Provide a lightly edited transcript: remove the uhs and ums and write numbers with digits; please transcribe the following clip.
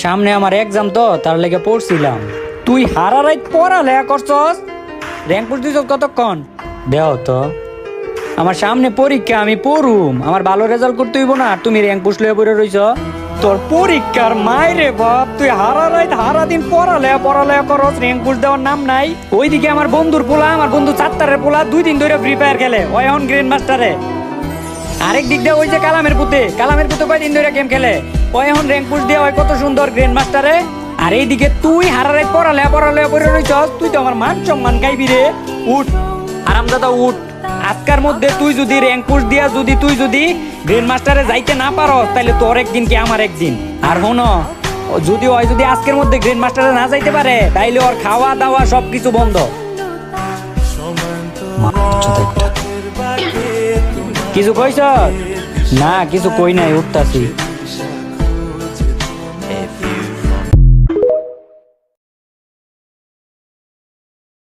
সামনে আমার এক্সাম তো তার লেগে পড়ছিলাম। তুই হারা রাত পড়ালেখা করছস, র্যাঙ্ক পুশ দিছস কতক্ষণ? দেও তো, আমার সামনে পরীক্ষা, আমি পড়ুম, আমার ভালো রেজাল্ট করতে হইব না? আর তুমি র্যাঙ্ক পুশ লয়ে পড়ে রইছ। তোর পরীক্ষার মাইরে বাপ, তুই হারা রাত হারা দিন পড়ালেখা করস, র্যাঙ্ক পুশ দেওয়ার নাম নাই। ওইদিকে আমার বন্ধুর পোলা, আমার বন্ধু চাত্তারের পোলা 2 দিন ধরে ফ্রি ফায়ার খেলে, ওই এখন গ্র্যান্ড মাস্টারে। আরেক দিক দিয়ে ওই যে কালামের পুতে কয়দিন ধরে গেম খেলে, ওই এখন র্যাঙ্ক পুশ দিয়ে ওই কত সুন্দর গ্র্যান্ড মাস্টারে। আর এইদিকে তুই হারা রাত পড়ালেখা পড়ে রইছস, তুই তো আমার মান সম্মান গাইবি রে। উঠ আরামদাদা উঠ, আজকার মধ্যে তুই যদি র্যাঙ্ক পুশ দিয়া তুই যদি গ্র্যান্ড মাস্টারে যাইতে না পারো, তাহলে তোর একদিন কি আমার একদিন। আর হনো, যদি আজকের মধ্যে গ্র্যান্ড মাস্টারে না যাইতে পারে, তাইলে ওর খাওয়া দাওয়া সবকিছু বন্ধ। কিছু কইছ? না কিছু কই নাই, উঠতাছি।